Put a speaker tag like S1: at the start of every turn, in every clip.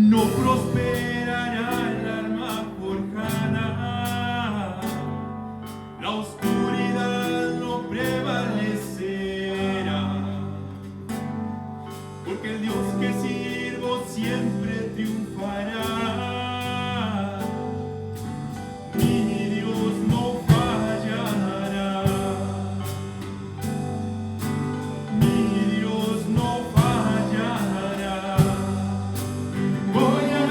S1: No prosperará el arma forjada, la oscuridad no prevalecerá, porque el Dios que sirvo siempre triunfará. Mi Dios no fallará, mi Dios no fallará. Voy a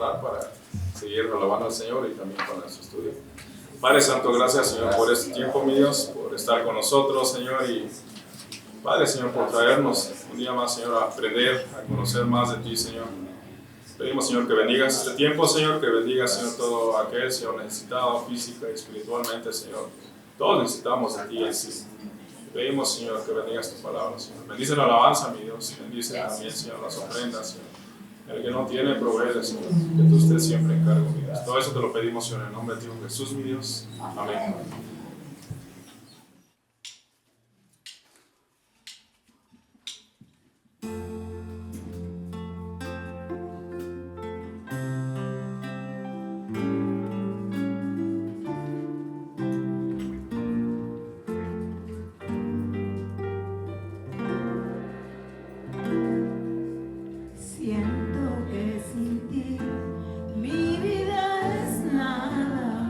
S2: orar para seguir alabando al Señor y también para nuestro estudio. Padre Santo, gracias, Señor, por este tiempo, mi Dios, por estar con nosotros, Señor, y Padre, Señor, por traernos un día más, Señor, a aprender, a conocer más de ti, Señor. Pedimos, Señor, que bendigas este tiempo, Señor, que bendigas, Señor, todo aquel, Señor, necesitado física y espiritualmente, Señor. Todos necesitamos de ti, así. Pedimos, Señor, que bendigas tu palabra, Señor. Bendice la alabanza, mi Dios. Bendice también, Señor, las ofrendas, Señor. El que no tiene, provee, Señor. Que tú estés siempre en cargo, mi Dios. Todo eso te lo pedimos, Señor, en el nombre de ti, Jesús, mi Dios. Amén.
S3: Siento que sin ti mi vida es nada.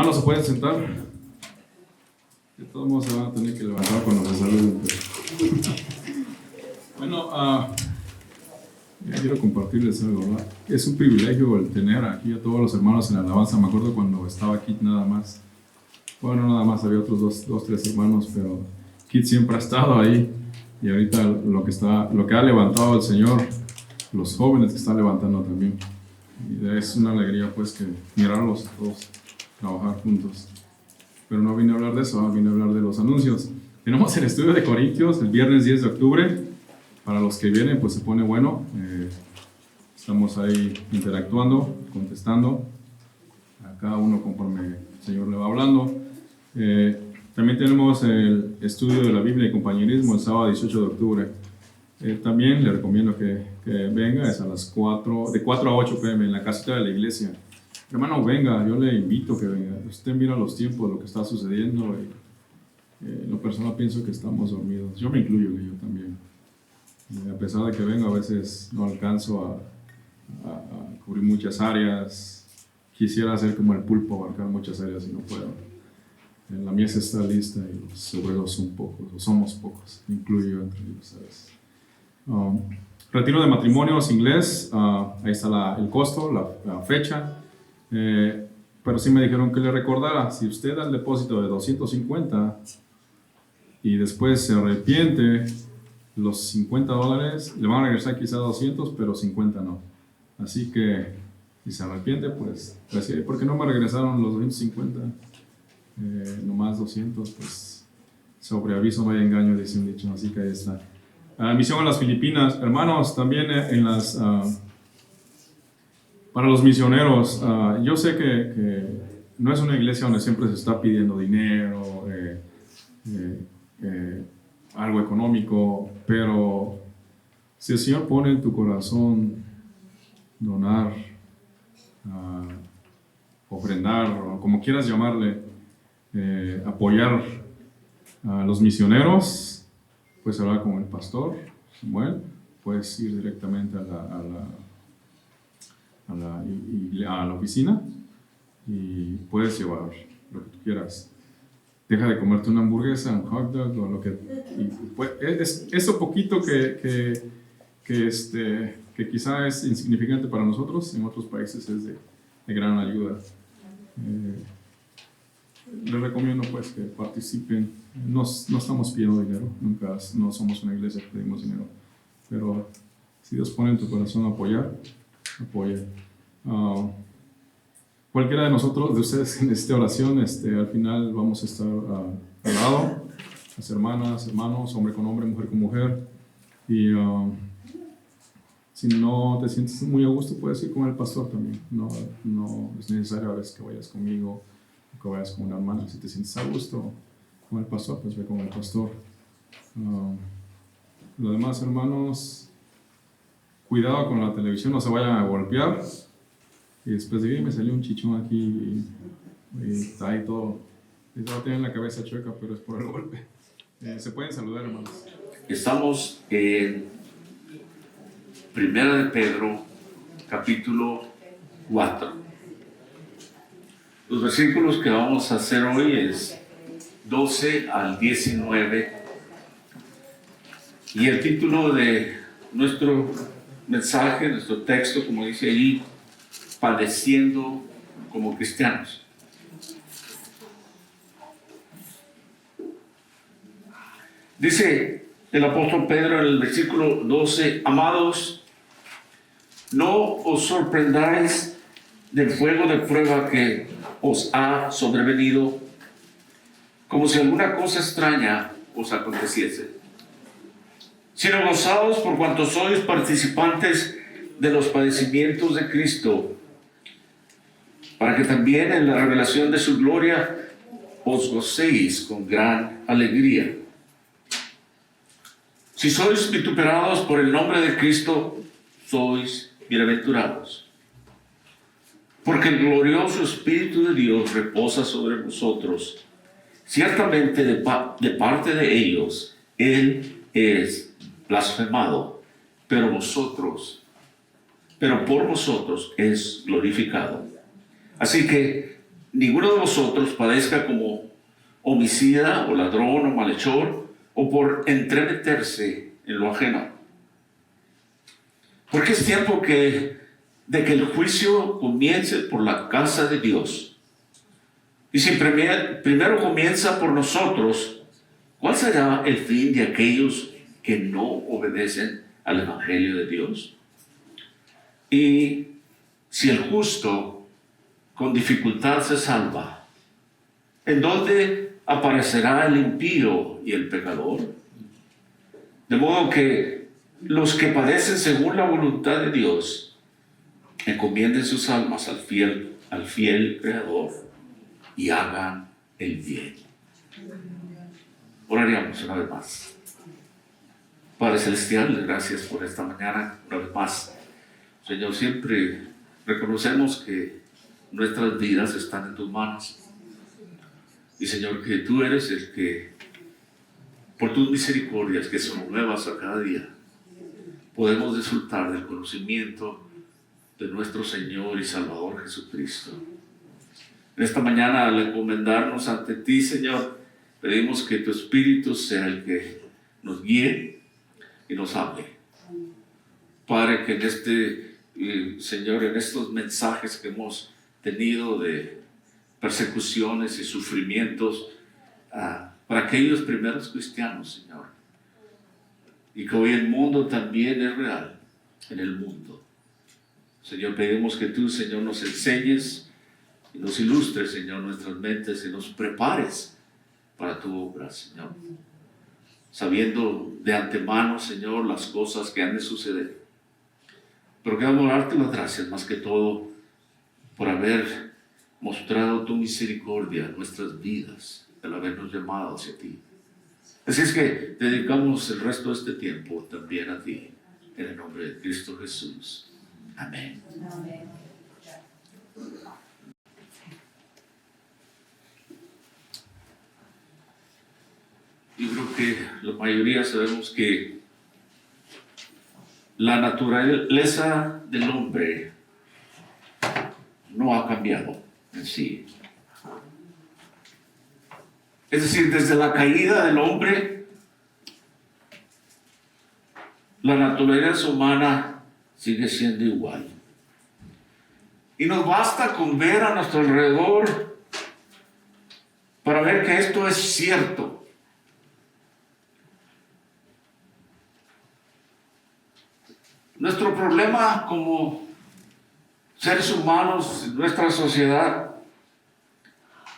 S4: Hermanos, ¿se pueden sentar? De todos modos se van a tener que levantar cuando se saluden. Bueno, quiero compartirles algo, ¿verdad? Es un privilegio el tener aquí a todos los hermanos en la alabanza. Me acuerdo cuando estaba Kit nada más. Bueno, nada más había otros dos, tres hermanos, pero Kit siempre ha estado ahí. Y ahorita lo que ha levantado el Señor, los jóvenes que están levantando también. Y es una alegría pues que mirarlos todos trabajar juntos. Pero no vine a hablar de eso, vine a hablar de los anuncios. Tenemos el estudio de Corintios el viernes 10 de octubre. Para los que vienen, pues se pone bueno. Estamos ahí interactuando, contestando a cada uno conforme el Señor le va hablando. También tenemos el estudio de la Biblia y compañerismo el sábado 18 de octubre. También le recomiendo que venga, es a las 4, de 4 a 8 p.m. en la casita de la iglesia. Hermano, venga, yo le invito a que venga. Usted mira los tiempos, lo que está sucediendo. Y, en lo personal pienso que estamos dormidos. Yo me incluyo, yo también. A pesar de que vengo, a veces no alcanzo a cubrir muchas áreas. Quisiera hacer como el pulpo, abarcar muchas áreas y no puedo. La mies está lista y los obreros son pocos, o somos pocos, incluyo entre ellos, ¿sabes? Retiro de matrimonios inglés, ahí está el costo, la fecha. Pero sí me dijeron que le recordara, si usted da el depósito de 250 y después se arrepiente, los $50 le van a regresar quizá 200, pero 50 no. Así que si se arrepiente, pues ¿por qué no me regresaron los 250? Nomás 200, pues sobre aviso no hay engaño, dice un dicho, así que ahí está. Misión a las Filipinas, hermanos, también para los misioneros, yo sé que no es una iglesia donde siempre se está pidiendo dinero, algo económico, pero si el Señor pone en tu corazón donar, ofrendar, o como quieras llamarle, apoyar a los misioneros, puedes hablar con el pastor Samuel, puedes ir directamente a la oficina y puedes llevar lo que tú quieras. Deja de comerte una hamburguesa, un hot dog o lo que... eso poquito que quizá es insignificante para nosotros, en otros países es de gran ayuda. Les recomiendo pues que participen. No estamos pidiendo dinero, no somos una iglesia que pedimos dinero, pero si Dios pone en tu corazón apoya. Cualquiera de nosotros, de ustedes que necesite oración, al final vamos a estar al lado, las hermanas, hermanos, hombre con hombre, mujer con mujer, y si no te sientes muy a gusto, puedes ir con el pastor también. No es necesario a veces que vayas conmigo, que vayas con una hermana. Si te sientes a gusto con el pastor, pues ve con el pastor. Los demás hermanos, cuidado con la televisión, no se vayan a golpear. Y después de que me salió un chichón aquí y está ahí todo. Tienen la cabeza chueca, pero es por el golpe. Se pueden saludar, hermanos.
S5: Estamos en Primera de Pedro, capítulo 4. Los versículos que vamos a hacer hoy es 12 al 19. Y el título de nuestro mensaje, nuestro texto, como dice allí, padeciendo como cristianos. Dice el apóstol Pedro en el versículo 12: amados, no os sorprendáis del fuego de prueba que os ha sobrevenido, como si alguna cosa extraña os aconteciese, sino gozaos por cuanto sois participantes de los padecimientos de Cristo, para que también en la revelación de su gloria os gocéis con gran alegría. Si sois vituperados por el nombre de Cristo, sois bienaventurados, porque el glorioso Espíritu de Dios reposa sobre vosotros. Ciertamente de parte de ellos Él es blasfemado, pero por vosotros es glorificado. Así que ninguno de vosotros padezca como homicida o ladrón o malhechor o por entremeterse en lo ajeno. Porque es tiempo de que el juicio comience por la casa de Dios. Y si primero comienza por nosotros, ¿cuál será el fin de aquellos que no obedecen al Evangelio de Dios? Y si el justo con dificultad se salva, ¿en dónde aparecerá el impío y el pecador? De modo que los que padecen según la voluntad de Dios encomienden sus almas al fiel Creador y hagan el bien. Oraríamos una vez más. Padre Celestial, gracias por esta mañana, una vez más. Señor, siempre reconocemos que nuestras vidas están en tus manos. Y Señor, que tú eres el que, por tus misericordias que son nuevas a cada día, podemos disfrutar del conocimiento de nuestro Señor y Salvador Jesucristo. En esta mañana, al encomendarnos ante ti, Señor, pedimos que tu Espíritu sea el que nos guíe y nos hable. Padre, que Señor, en estos mensajes que hemos tenido de persecuciones y sufrimientos para aquellos primeros cristianos, Señor, y que hoy el mundo también es real en el mundo. Señor, pedimos que tú, Señor, nos enseñes y nos ilustres, Señor, nuestras mentes y nos prepares para tu obra, Señor, sabiendo de antemano, Señor, las cosas que han de suceder. Pero queremos darte las gracias más que todo por haber mostrado tu misericordia en nuestras vidas, al habernos llamado hacia ti. Así es que dedicamos el resto de este tiempo también a ti, en el nombre de Cristo Jesús. Amén.
S3: Amén.
S5: Yo creo que la mayoría sabemos que la naturaleza del hombre no ha cambiado en sí. Es decir, desde la caída del hombre, la naturaleza humana sigue siendo igual. Y nos basta con ver a nuestro alrededor para ver que esto es cierto. Nuestro problema como seres humanos en nuestra sociedad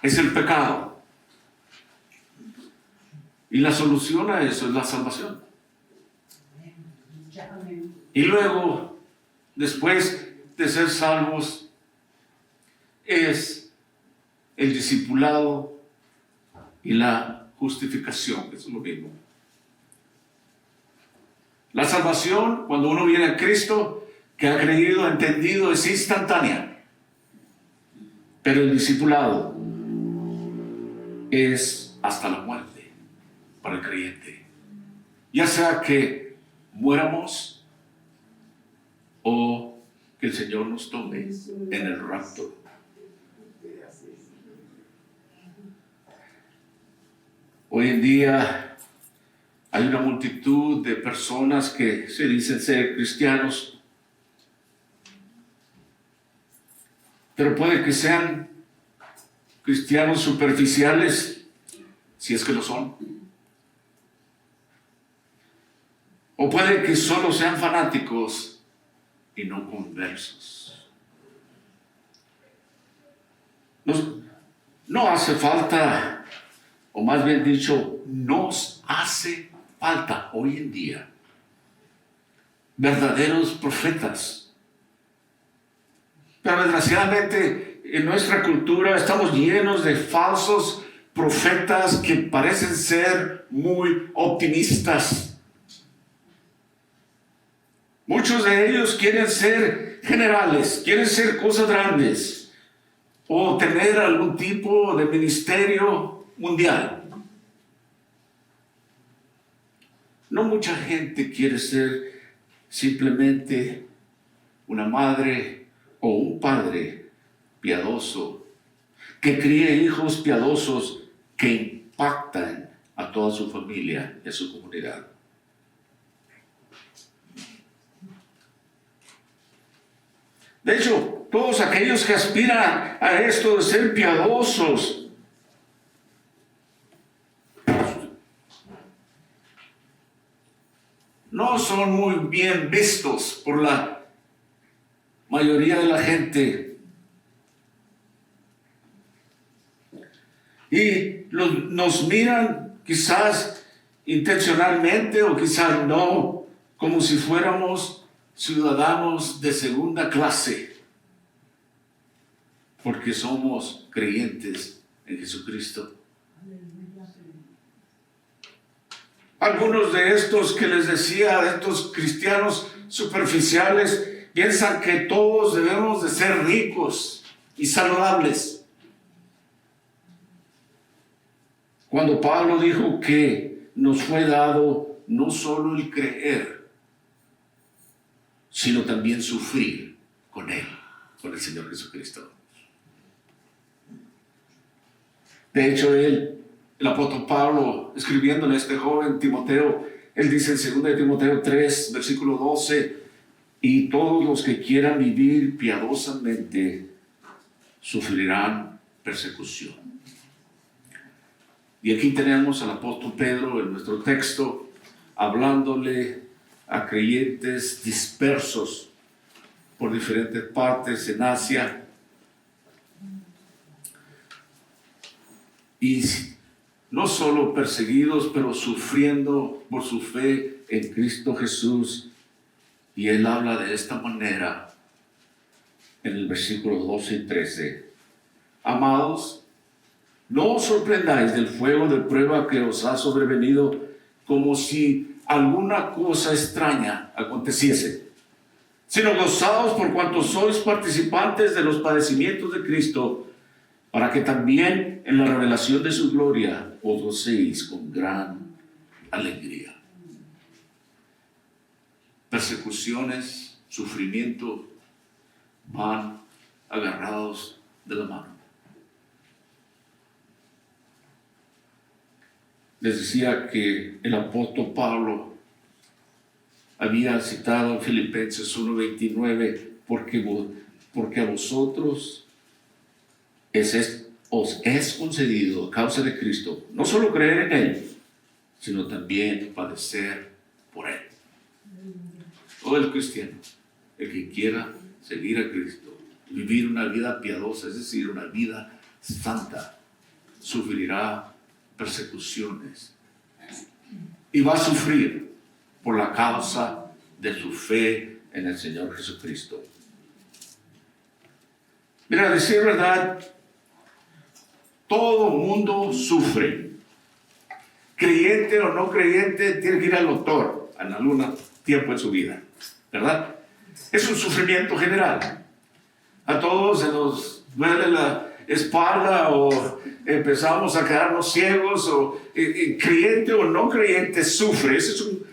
S5: es el pecado. Y la solución a eso es la salvación. Y luego, después de ser salvos, es el discipulado y la justificación, que es lo mismo. La salvación, cuando uno viene a Cristo, que ha creído, entendido, es instantánea. Pero el discipulado es hasta la muerte para el creyente. Ya sea que muéramos o que el Señor nos tome en el rapto. Hoy en día hay una multitud de personas que se dicen ser cristianos, pero puede que sean cristianos superficiales, si es que lo son. O puede que solo sean fanáticos y no conversos. No hace falta, o más bien dicho, nos hace falta hoy en día verdaderos profetas. Pero desgraciadamente en nuestra cultura estamos llenos de falsos profetas que parecen ser muy optimistas. Muchos de ellos quieren ser generales, quieren ser cosas grandes o tener algún tipo de ministerio mundial. No mucha gente quiere ser simplemente una madre o un padre piadoso que críe hijos piadosos que impactan a toda su familia y a su comunidad. De hecho, todos aquellos que aspiran a esto de ser piadosos, no son muy bien vistos por la mayoría de la gente. Y nos miran quizás intencionalmente o quizás no, como si fuéramos ciudadanos de segunda clase, porque somos creyentes en Jesucristo. Algunos de estos que les decía, de estos cristianos superficiales, piensan que todos debemos de ser ricos y saludables. Cuando Pablo dijo que nos fue dado no solo el creer, sino también sufrir con Él, con el Señor Jesucristo. De hecho, el apóstol Pablo, escribiéndole a este joven Timoteo, él dice en 2 Timoteo 3, versículo 12, y todos los que quieran vivir piadosamente sufrirán persecución. Y aquí tenemos al apóstol Pedro en nuestro texto, hablándole a creyentes dispersos por diferentes partes en Asia. Y no solo perseguidos, pero sufriendo por su fe en Cristo Jesús. Y él habla de esta manera en el versículo 12 y 13. Amados, no os sorprendáis del fuego de prueba que os ha sobrevenido como si alguna cosa extraña aconteciese, sino gozaos por cuanto sois participantes de los padecimientos de Cristo, para que también en la revelación de su gloria os gocéis con gran alegría. Persecuciones, sufrimiento van agarrados de la mano. Les decía que el apóstol Pablo había citado en Filipenses 1:29, porque a vosotros os es concedido a causa de Cristo, no solo creer en Él, sino también padecer por Él. Todo el cristiano, el que quiera seguir a Cristo, vivir una vida piadosa, es decir, una vida santa, sufrirá persecuciones y va a sufrir por la causa de su fe en el Señor Jesucristo. Mira, a decir verdad, todo mundo sufre. Creyente o no creyente, tiene que ir al doctor en algún tiempo en su vida, ¿verdad? Es un sufrimiento general. A todos se nos duele la espalda o empezamos a quedarnos ciegos, o creyente o no creyente sufre. Ese es un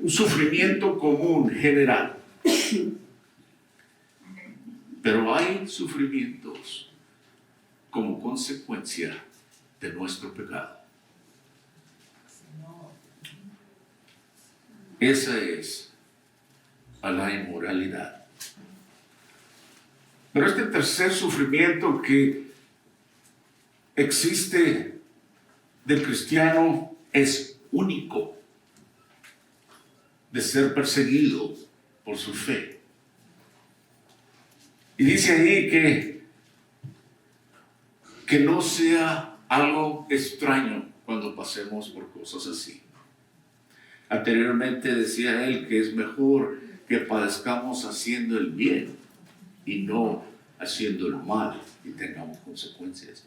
S5: sufrimiento común, general. Pero hay sufrimientos como consecuencia de nuestro pecado. Esa es a la inmoralidad. Pero este tercer sufrimiento que existe del cristiano es único, de ser perseguido por su fe. Y dice ahí que no sea algo extraño cuando pasemos por cosas así. Anteriormente decía él que es mejor que padezcamos haciendo el bien y no haciendo el mal y tengamos consecuencias.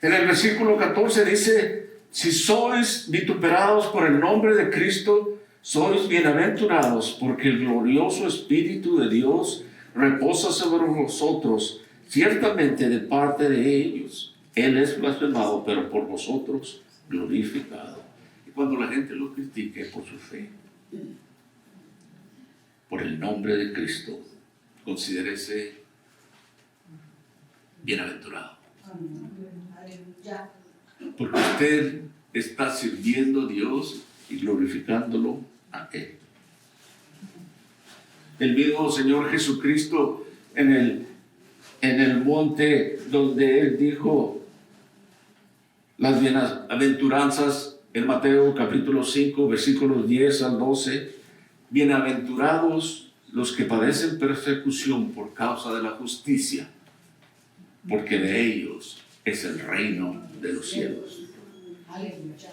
S5: En el versículo 14 dice: si sois vituperados por el nombre de Cristo, sois bienaventurados, porque el glorioso Espíritu de Dios reposa sobre vosotros, ciertamente de parte de ellos. Él es blasfemado, pero por vosotros glorificado. Y cuando la gente lo critique por su fe, por el nombre de Cristo, considérese bienaventurado. Porque usted está sirviendo a Dios y glorificándolo a Él. El mismo Señor Jesucristo en el monte donde Él dijo las bienaventuranzas en Mateo capítulo 5, versículos 10 al 12, bienaventurados los que padecen persecución por causa de la justicia, porque de ellos es el reino de los cielos.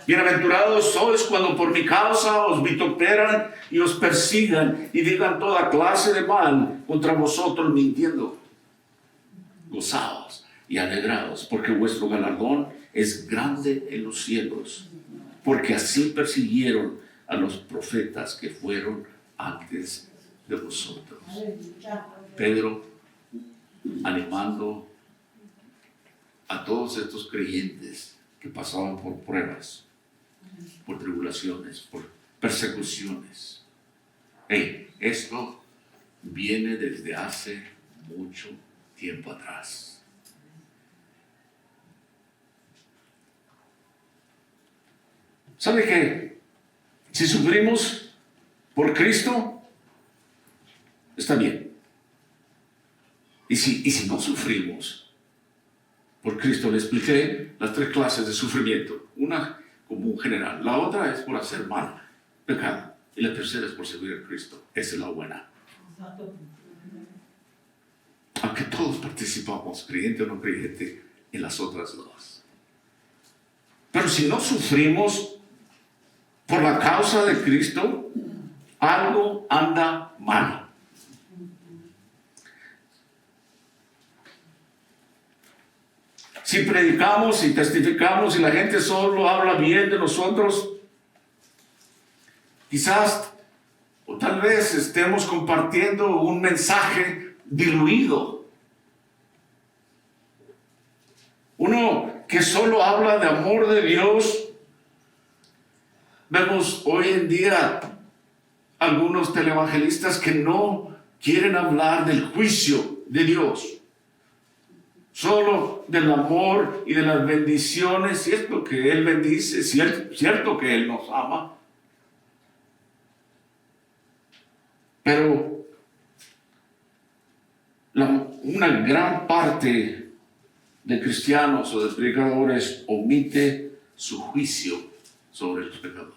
S5: Bienaventurados sois cuando por mi causa os vituperan y os persigan y digan toda clase de mal contra vosotros mintiendo. Gozaos y alegraos, porque vuestro galardón es grande en los cielos, porque así persiguieron a los profetas que fueron antes de vosotros. Pedro animando a todos estos creyentes que pasaban por pruebas, por tribulaciones, por persecuciones. Esto viene desde hace mucho tiempo atrás. ¿Sabe que si sufrimos por Cristo, está bien? Y si no sufrimos por Cristo, le expliqué las 3 clases de sufrimiento. Una como un general, la otra es por hacer mal, pecado, y la tercera es por servir a Cristo. Esa es la buena. Aunque todos participamos, creyente o no creyente, en las otras dos. Pero si no sufrimos por la causa de Cristo, algo anda mal. Si predicamos y testificamos y la gente solo habla bien de nosotros, quizás o tal vez estemos compartiendo un mensaje diluido. Uno que solo habla de amor de Dios. Vemos hoy en día algunos televangelistas que no quieren hablar del juicio de Dios, solo del amor y de las bendiciones. Cierto que Él bendice, cierto que Él nos ama, pero una gran parte de cristianos o de predicadores omite su juicio sobre los pecadores.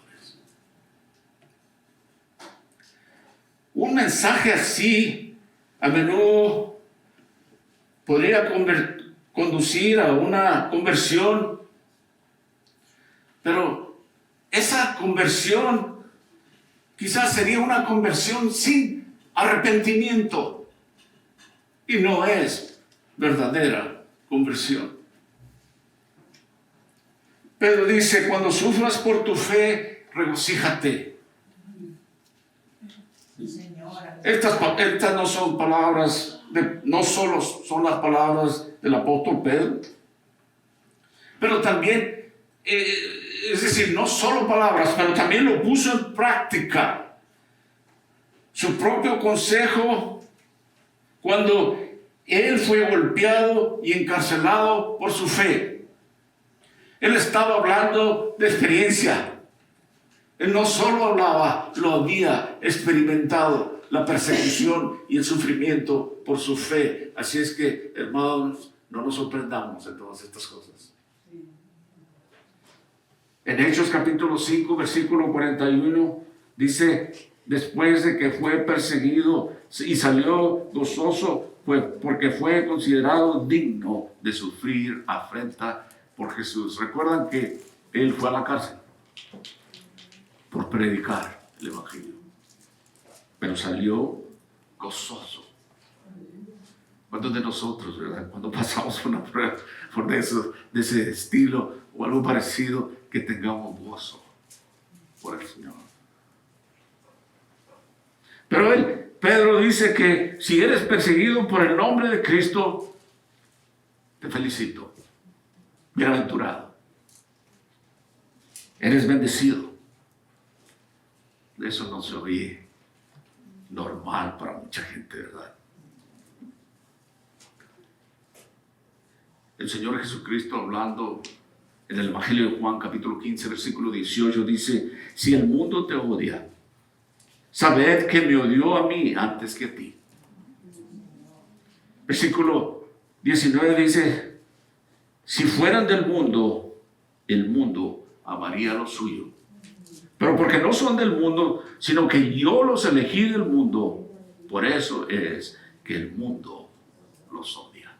S5: Un mensaje así a menudo podría conducir a una conversión, pero esa conversión quizás sería una conversión sin arrepentimiento y no es verdadera conversión. Pedro dice: cuando sufras por tu fe, regocíjate. Estas no son palabras, no solo son las palabras del apóstol Pedro, pero también, es decir, no solo palabras, pero también lo puso en práctica. Su propio consejo cuando él fue golpeado y encarcelado por su fe. Él estaba hablando de experiencia. Él no solo hablaba, lo había experimentado, la persecución y el sufrimiento por su fe. Así es que, hermanos, no nos sorprendamos en todas estas cosas. En Hechos capítulo 5, versículo 41, dice: después de que fue perseguido y salió gozoso, porque fue considerado digno de sufrir afrenta por Jesús. ¿Recuerdan que él fue a la cárcel por predicar el evangelio? Pero salió gozoso. ¿Cuántos de nosotros, verdad, cuando pasamos una prueba de ese estilo o algo parecido, que tengamos gozo por el Señor? Pero Pedro dice que si eres perseguido por el nombre de Cristo, te felicito, bienaventurado, eres bendecido. Eso no se oye normal para mucha gente, ¿verdad? el Señor Jesucristo, hablando en el Evangelio de Juan, capítulo 15, versículo 18, dice: si el mundo te odia, sabed que me odió a mí antes que a ti. Versículo 19 dice: si fueran del mundo, el mundo amaría lo suyo. Pero porque no son del mundo, sino que yo los elegí del mundo, por eso es que el mundo los odia.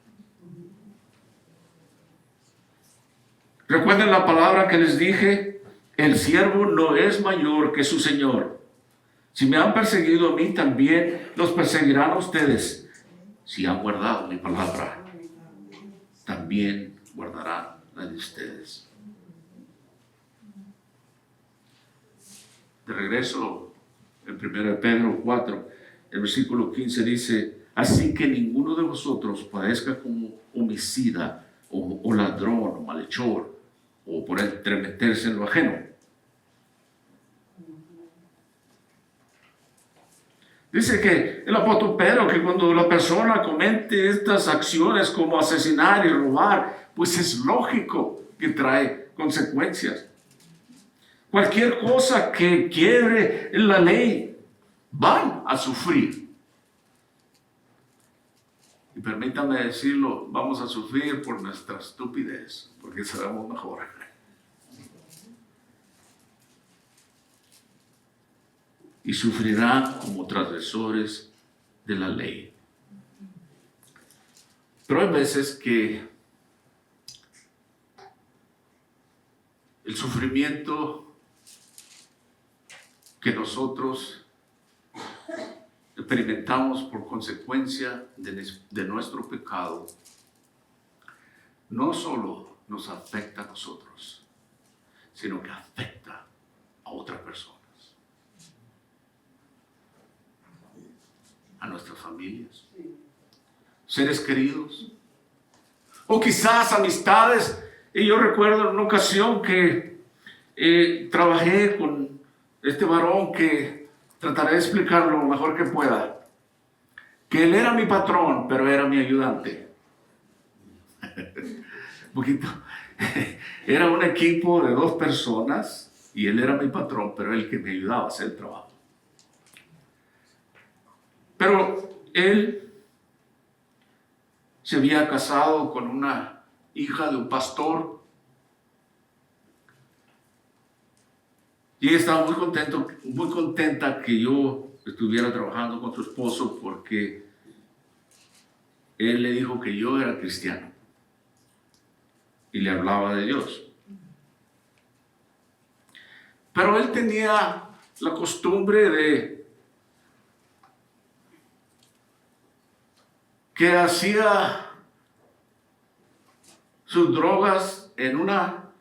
S5: Recuerden la palabra que les dije: el siervo no es mayor que su Señor. Si me han perseguido a mí, también los perseguirán a ustedes. Si han guardado mi palabra, también guardarán la de ustedes. De regreso, en 1 Pedro 4, el versículo 15 dice: así que ninguno de vosotros padezca como homicida, o ladrón, o malhechor, o por entremeterse en lo ajeno. Dice que el apóstol Pedro, que cuando la persona comete estas acciones como asesinar y robar, pues es lógico que trae consecuencias. Cualquier cosa que quiebre la ley, van a sufrir. Y permítame decirlo, vamos a sufrir por nuestra estupidez, porque sabemos mejor. Y sufrirán como transgresores de la ley. Pero hay veces que el sufrimiento que nosotros experimentamos por consecuencia de nuestro pecado, no solo nos afecta a nosotros, sino que afecta a otras personas, a nuestras familias, seres queridos, o quizás amistades. Y yo recuerdo en una ocasión que trabajé con este varón, que trataré de explicarlo lo mejor que pueda, que él era mi patrón, pero era mi ayudante. Un poquito. Era un equipo de 2 personas y él era mi patrón, pero él que me ayudaba a hacer el trabajo. Pero él se había casado con una hija de un pastor. Y ella estaba muy contenta que yo estuviera trabajando con su esposo, porque él le dijo que yo era cristiano y le hablaba de Dios. Pero él tenía la costumbre de que hacía sus drogas en una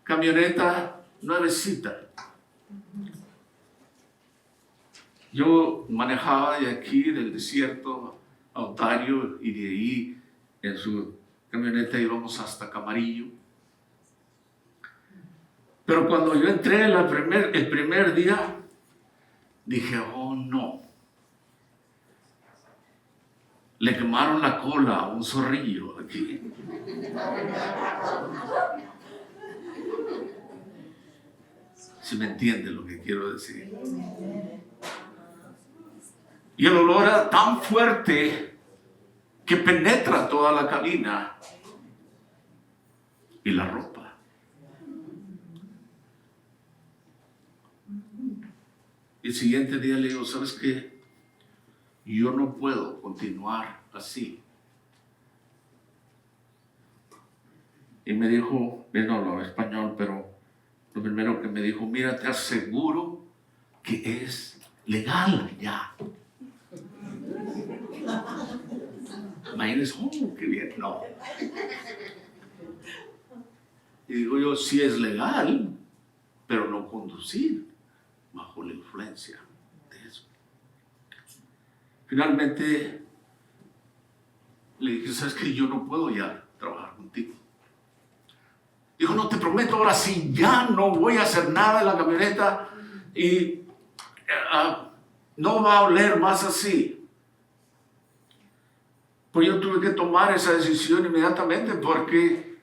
S5: camioneta nuevecita. Yo manejaba de aquí, del desierto a Ontario, y de ahí en su camioneta íbamos hasta Camarillo. Pero cuando yo entré el primer día, dije: oh no, le quemaron la cola a un zorrillo aquí. Si me entiende lo que quiero decir. Y el olor era tan fuerte que penetra toda la cabina y la ropa. Y el siguiente día le digo: ¿sabes qué? Yo no puedo continuar así. Y me dijo, él no hablaba español, pero lo primero que me dijo: mira, te aseguro que es legal ya. Imagínense, oh, qué bien, no. Y digo yo: sí es legal, pero no conducir bajo la influencia de eso. Finalmente le dije: ¿sabes qué? Yo no puedo ya trabajar contigo. Dijo: no, te prometo, ahora sí, ya no voy a hacer nada en la camioneta y no va a oler más así. Pues yo tuve que tomar esa decisión inmediatamente, porque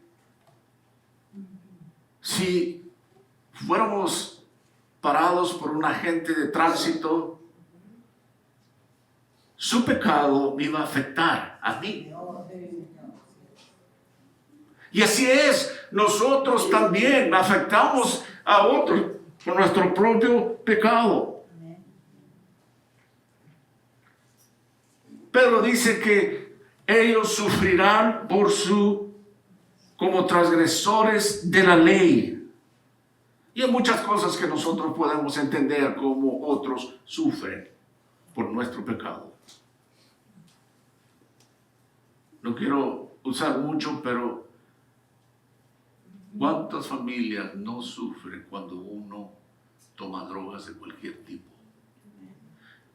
S5: si fuéramos parados por un agente de tránsito, su pecado me iba a afectar a mí. Y así es, nosotros también afectamos a otros por nuestro propio pecado. Pedro dice que ellos sufrirán como transgresores de la ley. Y hay muchas cosas que nosotros podemos entender como otros sufren por nuestro pecado. No quiero usar mucho, pero ¿cuántas familias no sufren cuando uno toma drogas de cualquier tipo?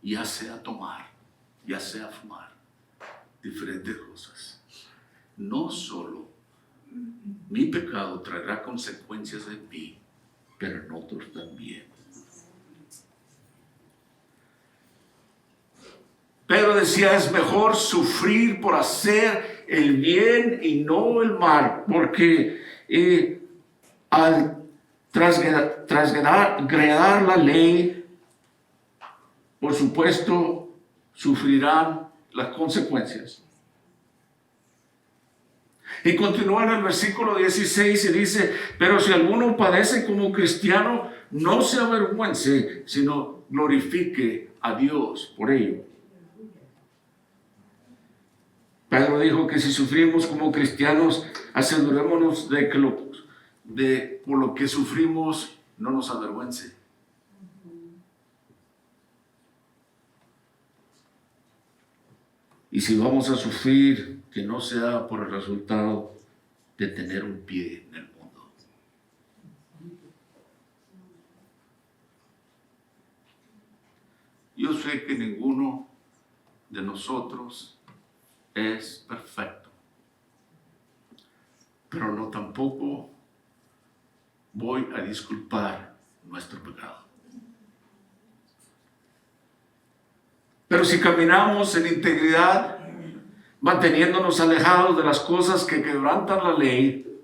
S5: Ya sea tomar, ya sea fumar, diferentes cosas. No solo mi pecado traerá consecuencias en mí, pero en otros también. Pedro decía, es mejor sufrir por hacer el bien y no el mal, porque al transgredar la ley, por supuesto, sufrirán las consecuencias. Y continúa en el versículo 16 y dice, pero si alguno padece como cristiano, no se avergüence, sino glorifique a Dios por ello. Pedro dijo que si sufrimos como cristianos, asegurémonos de que por lo que sufrimos no nos avergüence. Y si vamos a sufrir, que no sea por el resultado de tener un pie en el mundo. Yo sé que ninguno de nosotros es perfecto, pero no tampoco voy a disculpar nuestro pecado. Pero si caminamos en integridad, manteniéndonos alejados de las cosas que quebrantan la ley,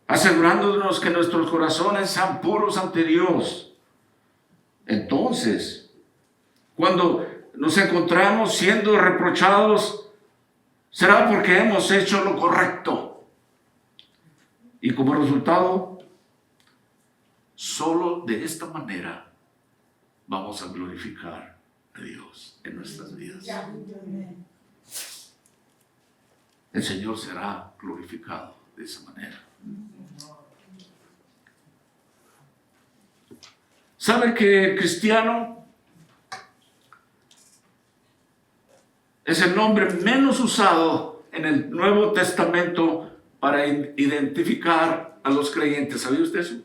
S5: asegurándonos que nuestros corazones sean puros ante Dios, entonces, cuando nos encontramos siendo reprochados, será porque hemos hecho lo correcto. Y como resultado, solo de esta manera vamos a glorificar a Dios en nuestras vidas. El Señor será glorificado de esa manera. ¿Sabe que cristiano es el nombre menos usado en el Nuevo Testamento para identificar a los creyentes? ¿Sabía usted eso?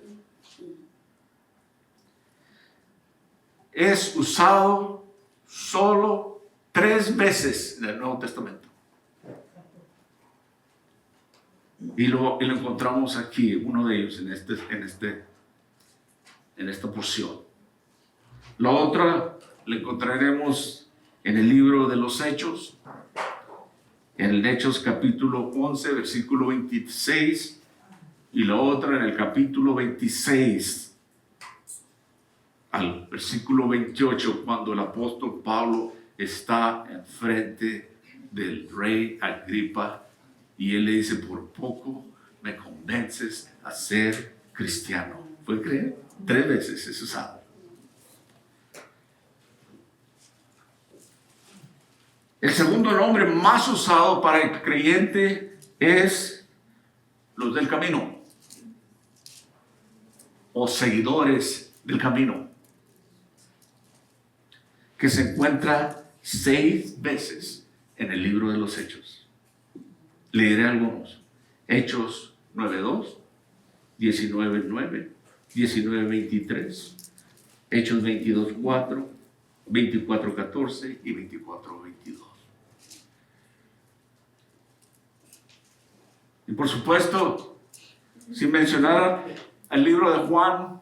S5: Es usado solo 3 veces en el Nuevo Testamento. Y lo encontramos aquí, uno de ellos en esta porción. La otra la encontraremos en el libro de los Hechos, en el Hechos capítulo 11, versículo 26, y la otra en el capítulo 26, al versículo 28, cuando el apóstol Pablo está enfrente del rey Agripa, y él le dice, por poco me convences a ser cristiano. ¿Puede creer? 3 veces es usado. El segundo nombre más usado para el creyente es los del camino, o seguidores del camino, que se encuentra 6 veces en el libro de los Hechos. Leeré algunos. Hechos 9:2, 19:9, 19:23, Hechos 22:4, 24:14 y 24:22. Y por supuesto, sin mencionar al libro de Juan,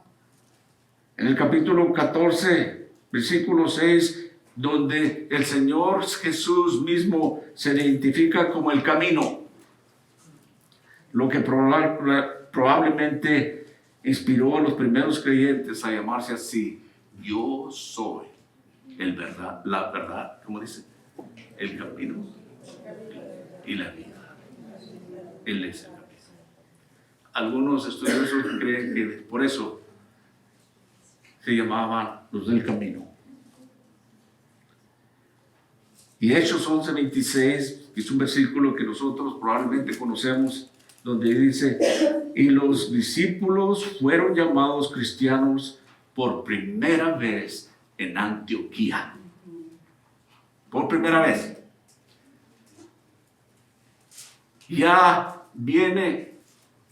S5: en el capítulo 14, versículo 6, donde el Señor Jesús mismo se identifica como el camino, lo que probablemente inspiró a los primeros creyentes a llamarse así: yo soy la verdad, ¿cómo dice? El camino y la vida. Él es el camino. Algunos estudiosos creen que por eso se llamaban los del camino. Y Hechos 11:26 es un versículo que nosotros probablemente conocemos, donde dice: y los discípulos fueron llamados cristianos por primera vez en Antioquía. Por primera vez. Ya viene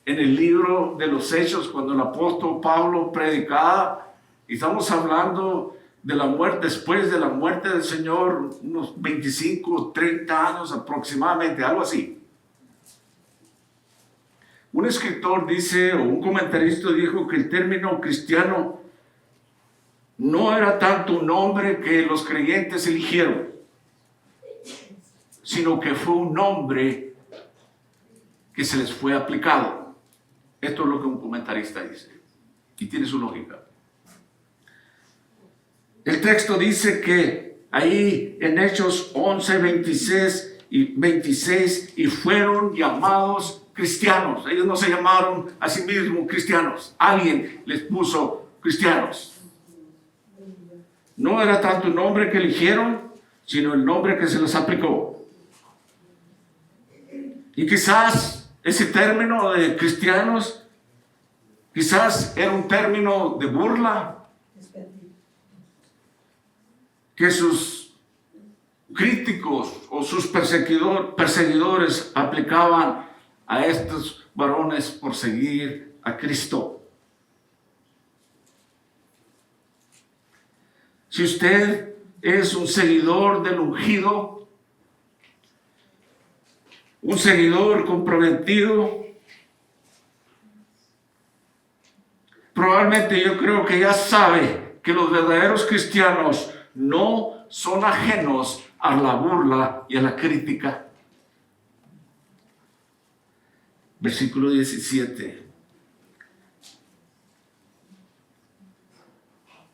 S5: en el libro de los Hechos, cuando el apóstol Pablo predicaba, y estamos hablando de la muerte, después de la muerte del Señor, unos 25, 30 años aproximadamente, algo así. Un escritor dice, o un comentarista dijo, que el término cristiano no era tanto un nombre que los creyentes eligieron, sino que fue un nombre que se les fue aplicado. Esto es lo que un comentarista dice, y tiene su lógica. El texto dice que ahí en Hechos 11, 26 y fueron llamados cristianos. Ellos no se llamaron a sí mismos cristianos, alguien les puso cristianos. No era tanto el nombre que eligieron, sino el nombre que se les aplicó. Y quizás ese término de cristianos, quizás era un término de burla, que sus críticos o sus perseguidores aplicaban a estos varones por seguir a Cristo. Si usted es un seguidor del ungido, un seguidor comprometido, probablemente yo creo que ya sabe que los verdaderos cristianos no son ajenos a la burla y a la crítica. Versículo 17.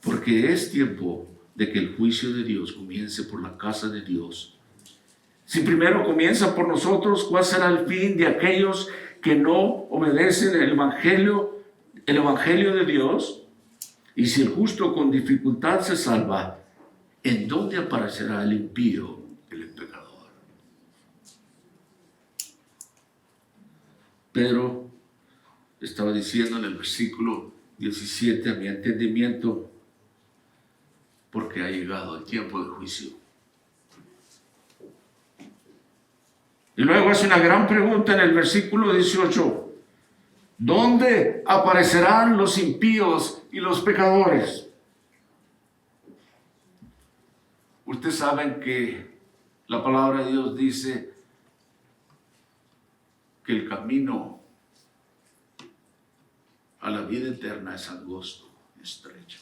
S5: Porque es tiempo de que el juicio de Dios comience por la casa de Dios. Si primero comienza por nosotros, ¿cuál será el fin de aquellos que no obedecen el evangelio de Dios? Y si el justo con dificultad se salva, ¿en dónde aparecerá el impío, el pecador? Pedro estaba diciendo en el versículo 17, a mi entendimiento, porque ha llegado el tiempo del juicio. Y luego hace una gran pregunta en el versículo 18. ¿Dónde aparecerán los impíos y los pecadores? Ustedes saben que la palabra de Dios dice que el camino a la vida eterna es angosto, estrecho.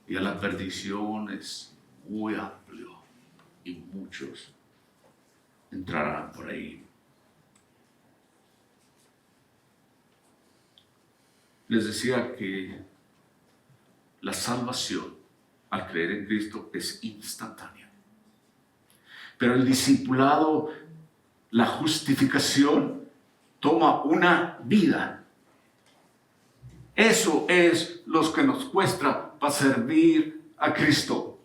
S5: Y a la perdición es muy amplio y muchos entrarán por ahí. Les decía que la salvación al creer en Cristo es instantánea. Pero el discipulado, la justificación, toma una vida. Eso es lo que nos cuesta para servir a Cristo.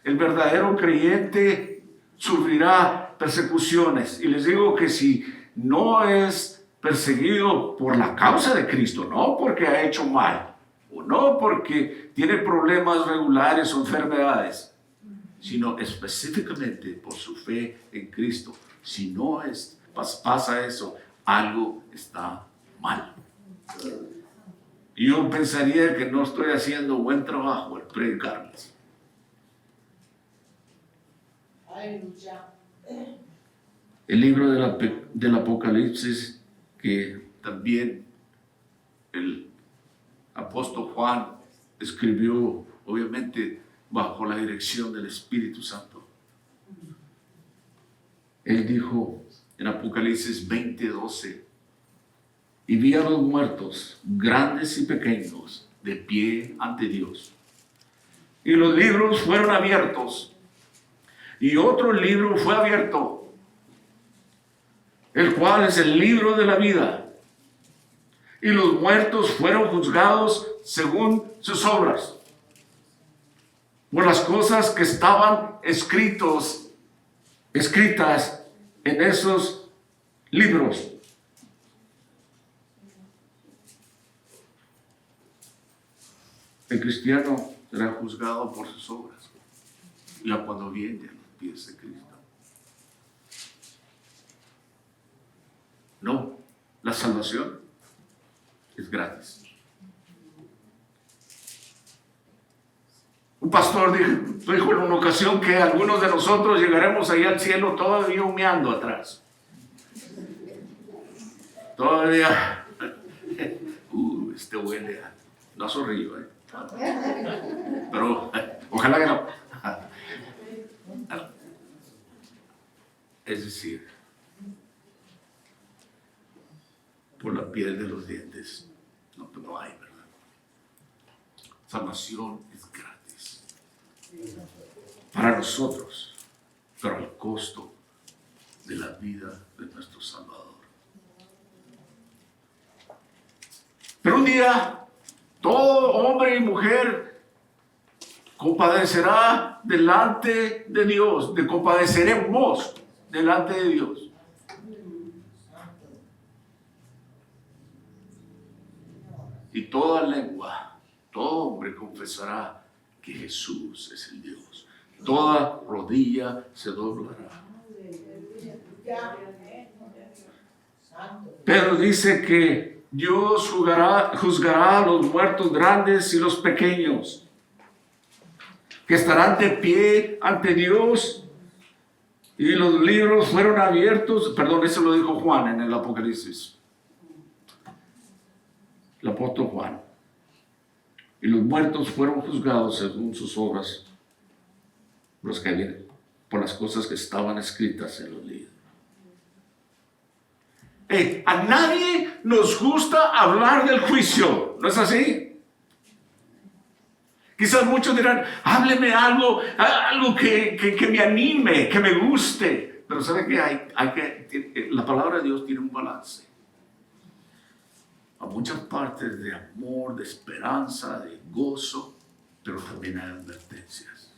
S5: El verdadero creyente sufrirá persecuciones. Y les digo que si no es perseguido por la causa de Cristo, no porque ha hecho mal, o no porque tiene problemas regulares o enfermedades, sino específicamente por su fe en Cristo. Si no pasa eso, algo está mal. Y yo pensaría que no estoy haciendo buen trabajo al predicarles. El libro del Apocalipsis, que también el apóstol Juan escribió obviamente bajo la dirección del Espíritu Santo. Él dijo en Apocalipsis 20:12, y vi a los muertos, grandes y pequeños, de pie ante Dios. Y los libros fueron abiertos, y otro libro fue abierto, el cual es el libro de la vida. Y los muertos fueron juzgados según sus obras, por las cosas que estaban escritas en esos libros. El cristiano será juzgado por sus obras, ya cuando viene a los pies de Cristo. No, la salvación es gratis. Un pastor dijo en una ocasión que algunos de nosotros llegaremos ahí al cielo todavía humeando atrás. Todavía, este huele a... No sonrío, pero ojalá que no. Es decir, por la piel de los dientes no hay, ¿verdad? Salvación es gratis para nosotros, pero al costo de la vida de nuestro Salvador. Pero un día todo hombre y mujer compadecerá delante de Dios, compadeceremos delante de Dios. Y toda lengua, todo hombre confesará que Jesús es el Dios. Toda rodilla se doblará. Pero dice que Dios juzgará a los muertos grandes y los pequeños, que estarán de pie ante Dios, y los libros fueron abiertos. Perdón, eso lo dijo Juan en el Apocalipsis, el apóstol Juan. Y los muertos fueron juzgados según sus obras, los que habían, por las cosas que estaban escritas en los libros. A nadie nos gusta hablar del juicio, ¿no es así? Quizás muchos dirán, hábleme algo que me anime, que me guste. Pero ¿sabe qué? La palabra de Dios tiene un balance. A muchas partes de amor, de esperanza, de gozo, pero también hay advertencias.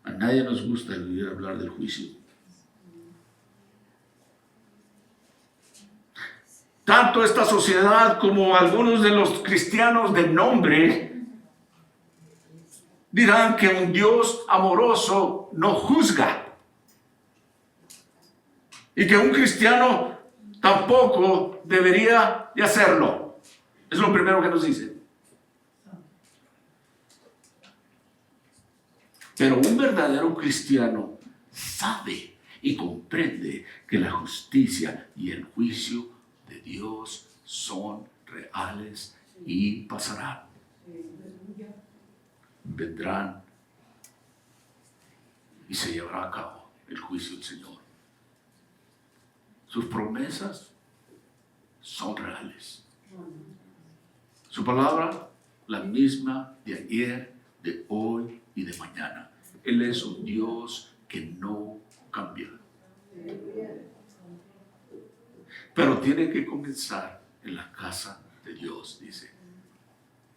S5: A nadie nos gusta oír hablar del juicio. Tanto esta sociedad como algunos de los cristianos de nombre dirán que un Dios amoroso no juzga. Y que un cristiano tampoco debería de hacerlo. Es lo primero que nos dicen. Pero un verdadero cristiano sabe y comprende que la justicia y el juicio de Dios son reales y pasarán. Vendrán y se llevará a cabo el juicio del Señor. Sus promesas son reales. Su palabra, la misma de ayer, de hoy y de mañana. Él es un Dios que no cambia. Pero tiene que comenzar en la casa de Dios, dice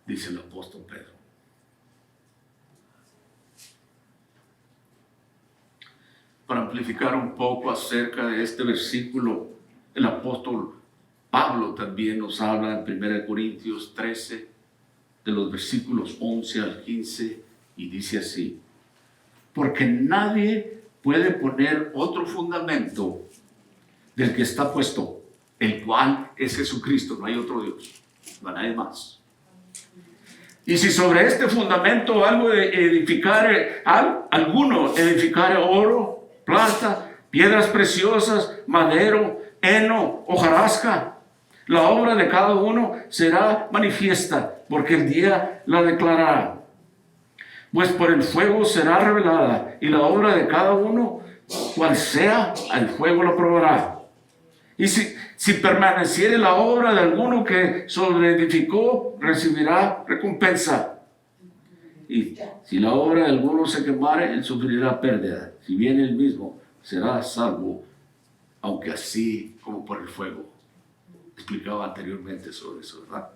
S5: el apóstol Pedro. Para amplificar un poco acerca de este versículo, el apóstol Pablo también nos habla en 1 Corintios 13, de los versículos 11 al 15, y dice así: porque nadie puede poner otro fundamento del que está puesto, el cual es Jesucristo. No hay otro Dios, no hay nadie más. Y si sobre este fundamento alguno edificare oro, plata, piedras preciosas, madero, heno, hojarasca, La obra de cada uno será manifiesta, porque el día la declarará. Pues por el fuego será revelada, y la obra de cada uno, cual sea, el fuego la probará. Y si permaneciere la obra de alguno que sobreedificó, recibirá recompensa. Y si la obra de alguno se quemare, él sufrirá pérdida. Si bien él mismo será salvo, aunque así como por el fuego. Explicaba anteriormente sobre eso, ¿verdad?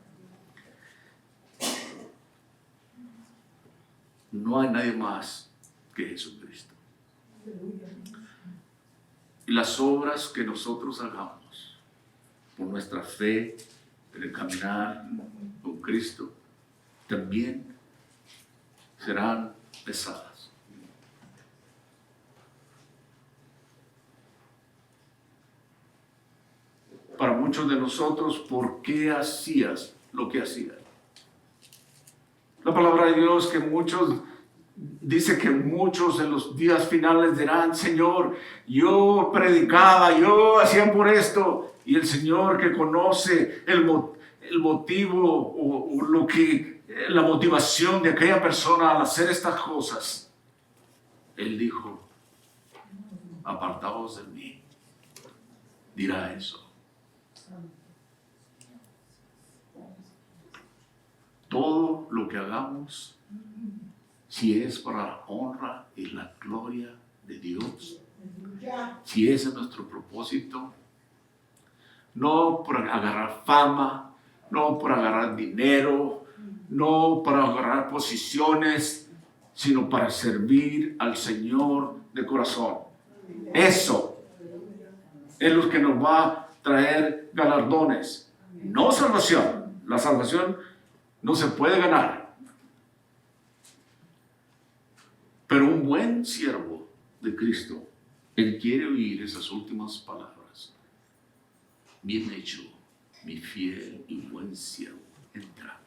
S5: No hay nadie más que Jesucristo. Y las obras que nosotros hagamos por nuestra fe en el caminar con Cristo también serán pesadas. Para muchos de nosotros, ¿por qué hacías lo que hacías? La palabra de Dios dice que muchos en los días finales dirán: Señor, yo predicaba, yo hacía por esto. Y el Señor, que conoce el motivo o la motivación de aquella persona al hacer estas cosas, Él dijo: apartaos de mí. Dirá eso. Todo lo que hagamos, si es para la honra y la gloria de Dios, si ese es nuestro propósito, no por agarrar fama, no por agarrar dinero, no para agarrar posiciones, sino para servir al Señor de corazón. Eso es lo que nos va a traer galardones, no salvación. La salvación no se puede ganar. Pero un buen siervo de Cristo, él quiere oír esas últimas palabras: bien hecho, mi fiel y buen siervo, entra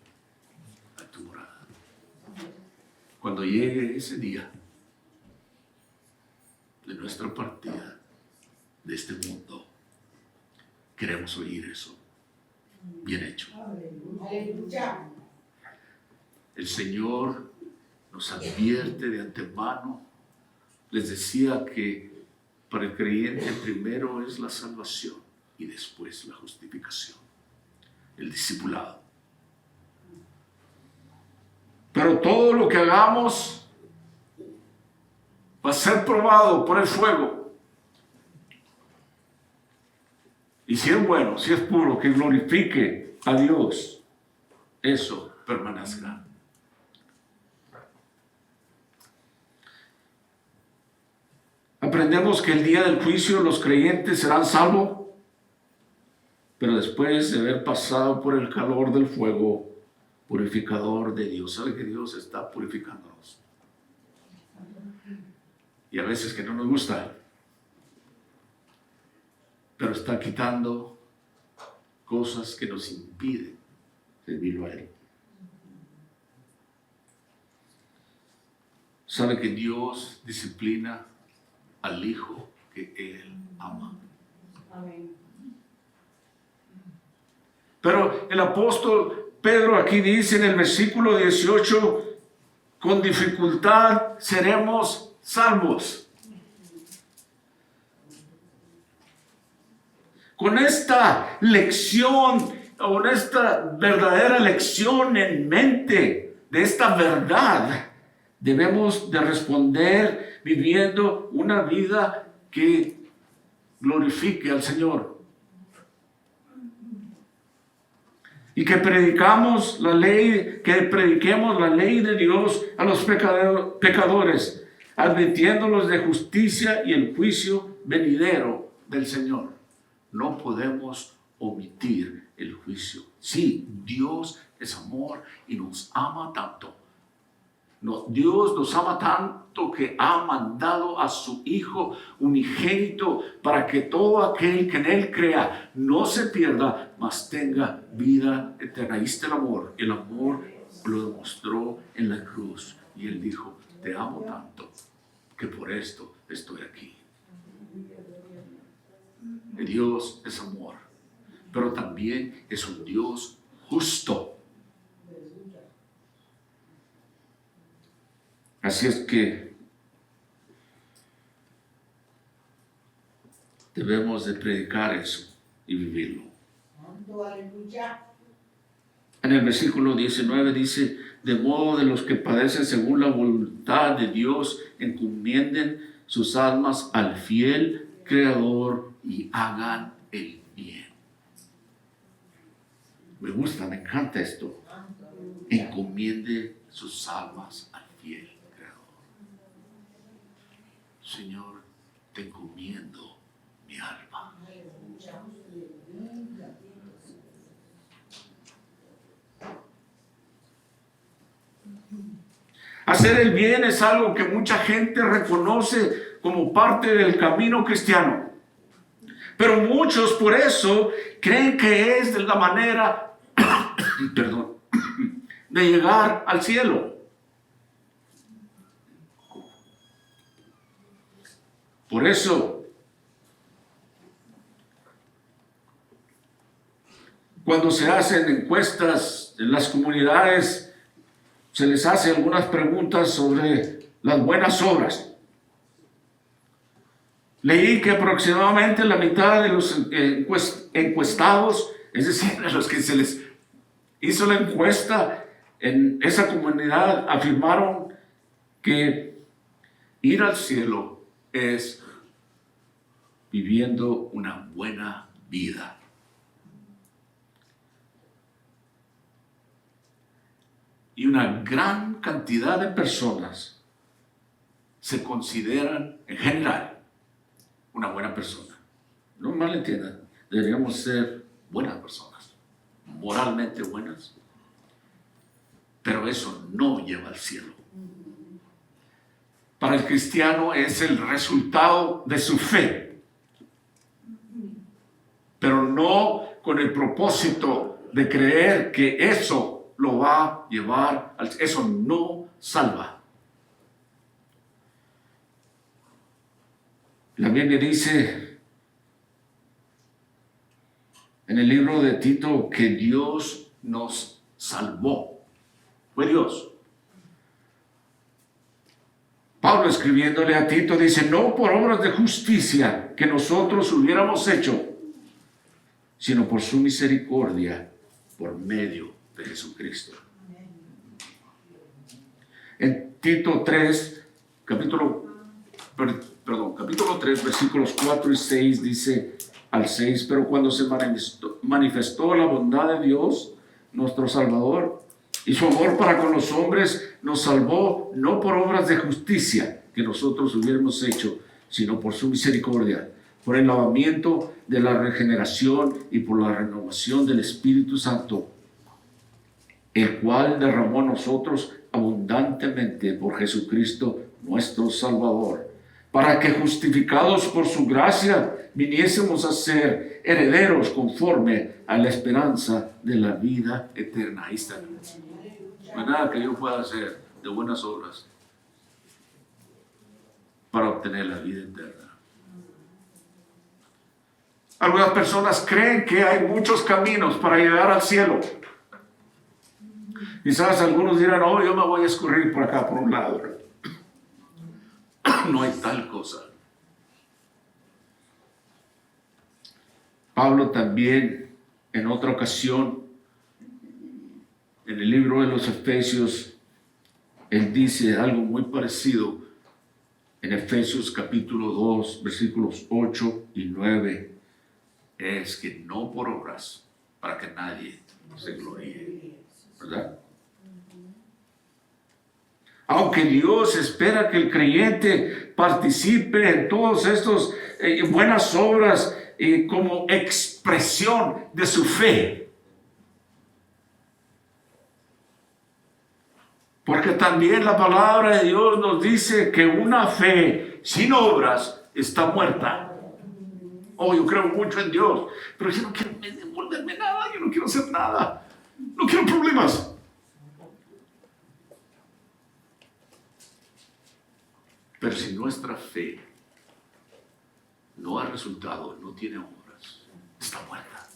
S5: a tu morada. Cuando llegue ese día de nuestra partida de este mundo, queremos oír eso: bien hecho.
S6: Aleluya.
S5: El Señor nos advierte de antemano. Les decía que para el creyente primero es la salvación y después la justificación, el discipulado. Pero todo lo que hagamos va a ser probado por el fuego. Y si es bueno, si es puro, que glorifique a Dios, eso permanecerá. Aprendemos que el día del juicio los creyentes serán salvos, pero después de haber pasado por el calor del fuego purificador de Dios. ¿Sabe que Dios está purificándonos? Y a veces que no nos gusta, pero está quitando cosas que nos impiden servirlo a Él. ¿Sabe que Dios disciplina al Hijo que Él ama?
S6: Amén.
S5: Pero el apóstol Pedro aquí dice en el versículo 18: con dificultad seremos salvos. Con esta lección, con esta verdadera lección en mente de esta verdad, debemos de responder viviendo una vida que glorifique al Señor. Y que prediquemos la ley de Dios a los pecadores, advirtiéndolos de justicia y el juicio venidero del Señor. No podemos omitir el juicio. Sí, Dios es amor y nos ama tanto. Dios nos ama tanto que ha mandado a su Hijo unigénito para que todo aquel que en Él crea no se pierda, mas tenga vida eterna. Ahí está el amor. El amor lo demostró en la cruz. Y Él dijo: te amo tanto que por esto estoy aquí. Dios es amor. pero también es un Dios justo. Así es que debemos de predicar eso y vivirlo.
S6: Aleluya.
S5: En el versículo 19 dice, de modo de los que padecen según la voluntad de Dios, encomienden sus almas al fiel Creador y hagan el bien. Me gusta, me encanta esto. Encomiende sus almas al fiel Creador. Señor, te encomiendo mi alma. Hacer el bien es algo que mucha gente reconoce como parte del camino cristiano. Pero muchos por eso creen que es de la manera, perdón, de llegar al cielo. Por eso, cuando se hacen encuestas en las comunidades, se les hace algunas preguntas sobre las buenas obras. Leí que aproximadamente la mitad de los encuestados, es decir, a los que se les hizo la encuesta en esa comunidad, afirmaron que ir al cielo es viviendo una buena vida. Y una gran cantidad de personas se consideran, en general, una buena persona. No me malentiendan, deberíamos ser buenas personas, moralmente buenas, pero eso no lleva al cielo. Para el cristiano es el resultado de su fe, pero no con el propósito de creer que eso lo va a llevar al cielo. Eso no salva. La Biblia dice en el libro de Tito que Dios nos salvó. Fue Dios. Pablo, escribiéndole a Tito, dice, no por obras de justicia que nosotros hubiéramos hecho, sino por su misericordia, por medio de Jesucristo. En Tito 3, capítulo 3, versículos 4 y 6 dice al 6, pero cuando se manifestó la bondad de Dios, nuestro Salvador, y su amor para con los hombres, nos salvó no por obras de justicia que nosotros hubiéramos hecho, sino por su misericordia, por el lavamiento de la regeneración y por la renovación del Espíritu Santo, el cual derramó a nosotros abundantemente por Jesucristo nuestro Salvador, para que justificados por su gracia viniésemos a ser herederos conforme a la esperanza de la vida eterna. Ahí está. No hay nada que yo pueda hacer de buenas obras para obtener la vida eterna. Algunas personas creen que hay muchos caminos para llegar al cielo. Quizás algunos dirán, oh, yo me voy a escurrir por acá, por un lado. No hay tal cosa. Pablo también, en otra ocasión, en el libro de los Efesios, él dice algo muy parecido en Efesios capítulo 2, versículos 8 y 9. Es que no por obras, para que nadie se gloríe, ¿verdad? Aunque Dios espera que el creyente participe en todos estos buenas obras como expresión de su fe. Porque también la palabra de Dios nos dice que una fe sin obras está muerta. Oh, yo creo mucho en Dios, pero yo no quiero envolverme nada, yo no quiero hacer nada, no quiero problemas. Pero si nuestra fe no ha resultado, no tiene obras, está muerta.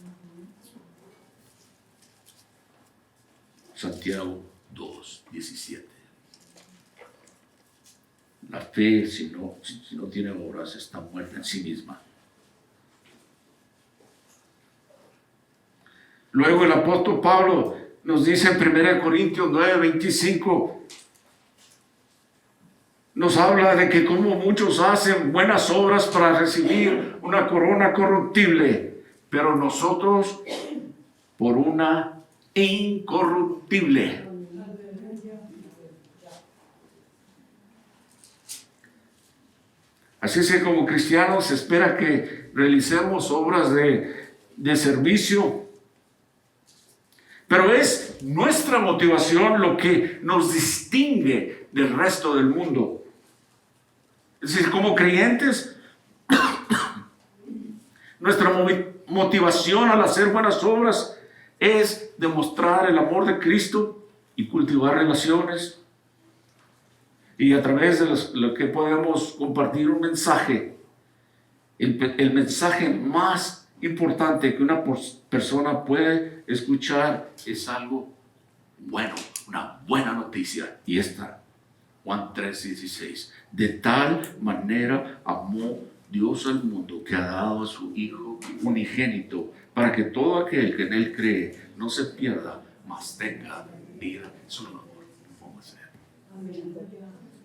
S5: Santiago 2:17. La fe, si no tiene obras, está muerta en sí misma. Luego el apóstol Pablo nos dice en 1 Corintios 9:25, nos habla de que como muchos hacen buenas obras para recibir una corona corruptible, pero nosotros por una incorruptible. Así es que como cristianos se espera que realicemos obras de servicio, pero es nuestra motivación lo que nos distingue del resto del mundo. Es decir, como creyentes, nuestra motivación al hacer buenas obras es demostrar el amor de Cristo y cultivar relaciones. Y a través de lo que podemos compartir un mensaje, el mensaje más importante que una persona puede escuchar es algo bueno, una buena noticia. Y esta, Juan 3:16. De tal manera amó Dios al mundo que ha dado a su Hijo unigénito, para que todo aquel que en Él cree no se pierda, mas tenga vida. Es un amor. Vamos a hacer.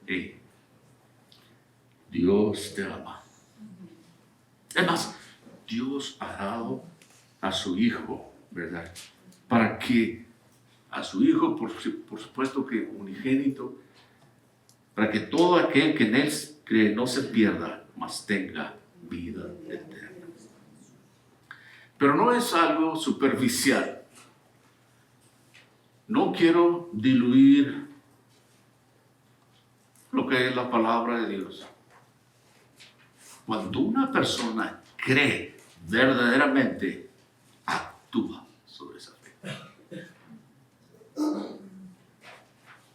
S5: Hey, Dios te ama. Es más, Dios ha dado a su Hijo, ¿verdad? Para que a su Hijo, por supuesto que unigénito, para que todo aquel que en Él cree no se pierda, mas tenga vida eterna. Pero no es algo superficial. No quiero diluir lo que es la palabra de Dios. Cuando una persona cree verdaderamente, actúa sobre esa fe.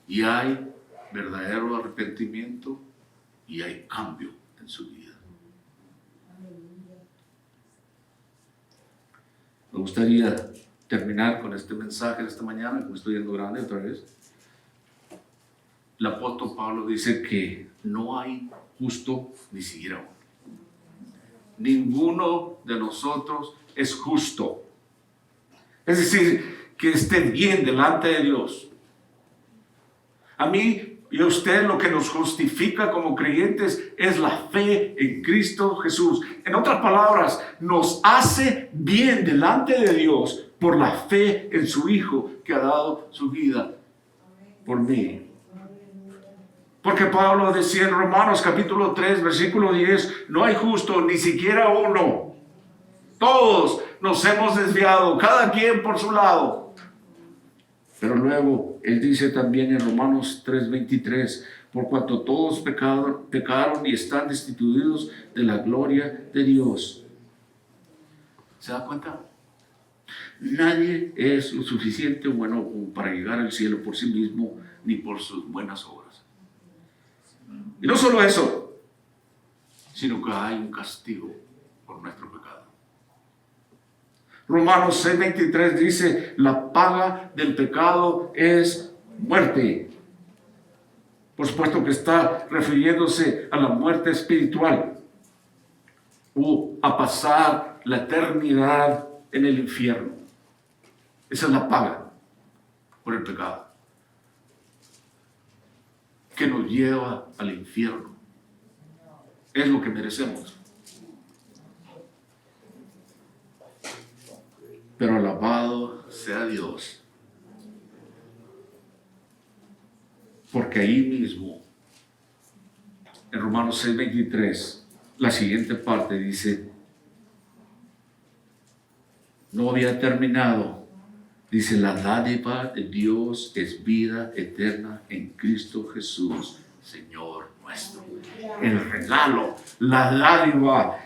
S5: Y hay verdadero arrepentimiento y hay cambio en su vida. Me gustaría terminar con este mensaje de esta mañana, que me estoy yendo grande otra vez. El apóstol Pablo dice que no hay justo ni siquiera uno. Ninguno de nosotros es justo. Es decir, que esté bien delante de Dios. A mí y a usted lo que nos justifica como creyentes es la fe en Cristo Jesús. En otras palabras, nos hace bien delante de Dios por la fe en su Hijo que ha dado su vida por mí. Porque Pablo decía en Romanos capítulo 3, versículo 10, no hay justo, ni siquiera uno. Todos nos hemos desviado, cada quien por su lado. Pero luego él dice también en Romanos 3:23, por cuanto todos pecaron y están destituidos de la gloria de Dios. ¿Se da cuenta? Nadie es lo suficiente bueno para llegar al cielo por sí mismo ni por sus buenas obras. Y no solo eso, sino que hay un castigo por nuestro pecado. Romanos 6:23 dice, la paga del pecado es muerte. Por supuesto que está refiriéndose a la muerte espiritual o a pasar la eternidad en el infierno. Esa es la paga por el pecado, que nos lleva al infierno. Es lo que merecemos. Pero alabado sea Dios, porque ahí mismo, en Romanos 6:23, la siguiente parte dice, no había terminado, dice, la dádiva de Dios es vida eterna en Cristo Jesús, Señor nuestro. El regalo, la dádiva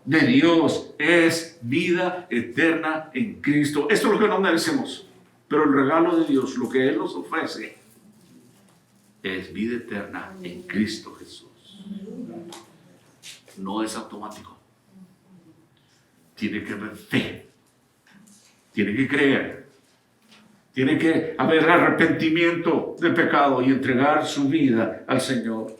S5: de Dios es vida eterna en Cristo. Esto es lo que no merecemos, pero el regalo de Dios, lo que Él nos ofrece, es vida eterna en Cristo Jesús. No es automático. Tiene que haber fe, tiene que creer, Tiene que haber arrepentimiento de pecado y entregar su vida al Señor.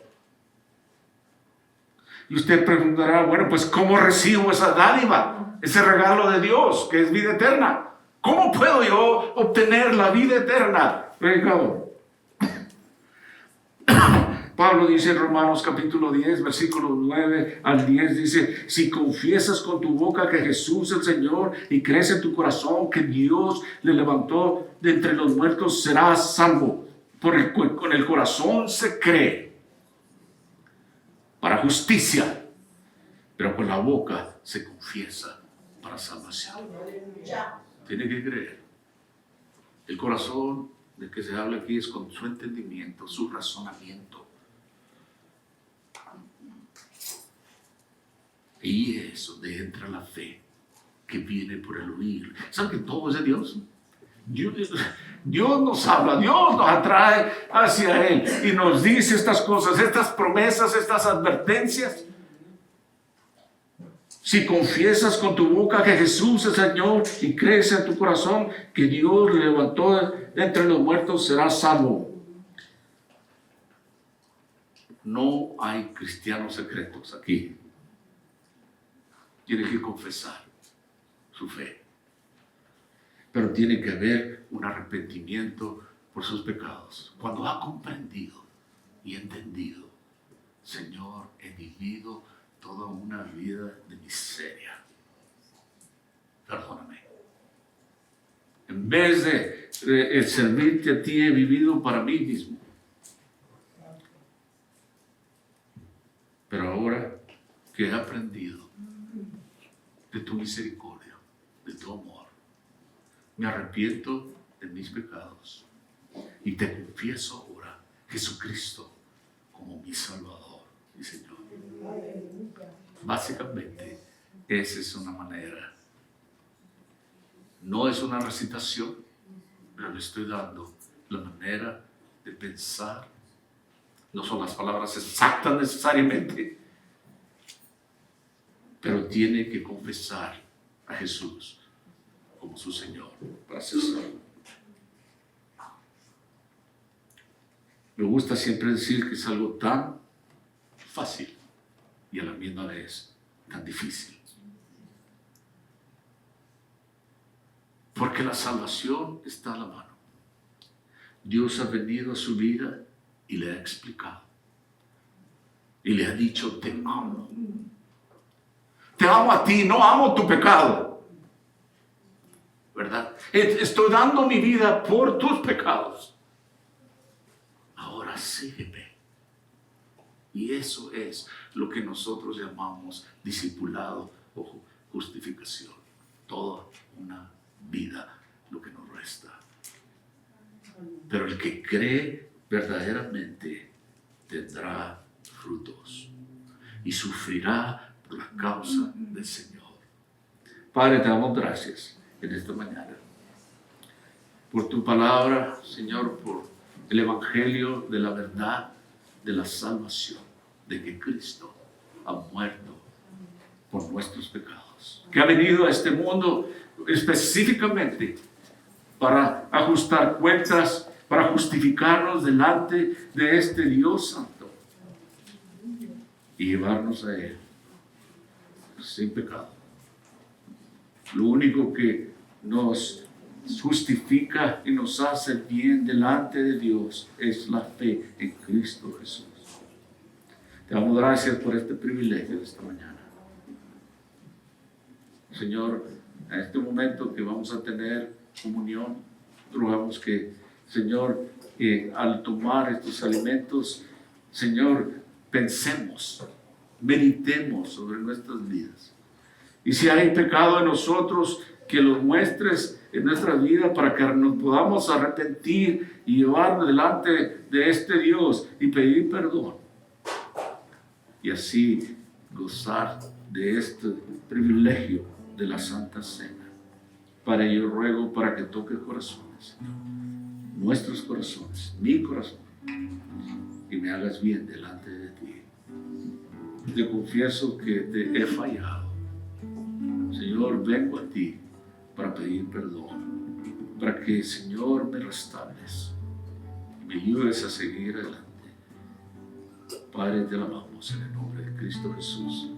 S5: Y usted preguntará, bueno, pues ¿cómo recibo esa dádiva, ese regalo de Dios que es vida eterna? ¿Cómo puedo yo obtener la vida eterna? Predicador. Pablo dice en Romanos capítulo 10, versículo 9 al 10, dice, si confiesas con tu boca que Jesús es el Señor y crees en tu corazón que Dios le levantó de entre los muertos, serás salvo. Con el corazón se cree para justicia, pero con la boca se confiesa para salvación. Tiene que creer. El corazón de que se habla aquí es con su entendimiento, su razonamiento. Y es donde entra la fe que viene por el oír. ¿Saben que todo es de Dios? Dios nos habla, Dios nos atrae hacia Él y nos dice estas cosas, estas promesas, estas advertencias. Si confiesas con tu boca que Jesús es Señor y crees en tu corazón que Dios le levantó de entre los muertos, serás salvo. No hay cristianos secretos aquí. Tiene que confesar su fe. Pero tiene que haber un arrepentimiento por sus pecados. Cuando ha comprendido y entendido, Señor, he vivido toda una vida de miseria. Perdóname. En vez de servirte a ti, he vivido para mí mismo. Pero ahora que he aprendido de tu misericordia, de tu amor, me arrepiento de mis pecados y te confieso ahora Jesucristo como mi Salvador y Señor. Básicamente, esa es una manera. No es una recitación, pero le estoy dando la manera de pensar. No son las palabras exactas necesariamente, pero tiene que confesar a Jesús como su Señor para ser salvo. Me gusta siempre decir que es algo tan fácil y a la misma vez tan difícil. Porque la salvación está a la mano. Dios ha venido a su vida y le ha explicado. Y le ha dicho, te amo. Te amo a ti, no amo tu pecado. ¿Verdad? Estoy dando mi vida por tus pecados. Ahora sígueme. Y eso es lo que nosotros llamamos discipulado o justificación. Toda una vida, lo que nos resta. Pero el que cree verdaderamente tendrá frutos y sufrirá por la causa del Señor. Padre, te damos gracias en esta mañana por tu palabra, Señor, por el evangelio de la verdad, de la salvación, de que Cristo ha muerto por nuestros pecados, que ha venido a este mundo específicamente para ajustar cuentas, para justificarnos delante de este Dios Santo y llevarnos a Él sin pecado. Lo único que nos justifica y nos hace bien delante de Dios es la fe en Cristo Jesús. Te damos gracias por este privilegio de esta mañana. Señor, en este momento que vamos a tener comunión, rogamos que, Señor, al tomar estos alimentos, Señor, pensemos, meditemos sobre nuestras vidas. Y si hay pecado en nosotros, que lo muestres en nuestra vida para que nos podamos arrepentir y llevarnos delante de este Dios y pedir perdón. Y así gozar de este privilegio de la Santa Cena. Para ello ruego para que toques corazones, nuestros corazones, mi corazón, y me hagas bien delante de ti. Te confieso que te he fallado. Señor, vengo a ti para pedir perdón. para que, Señor, me restaures y me ayudes a seguir adelante. Padre, te amamos en el nombre de Cristo Jesús.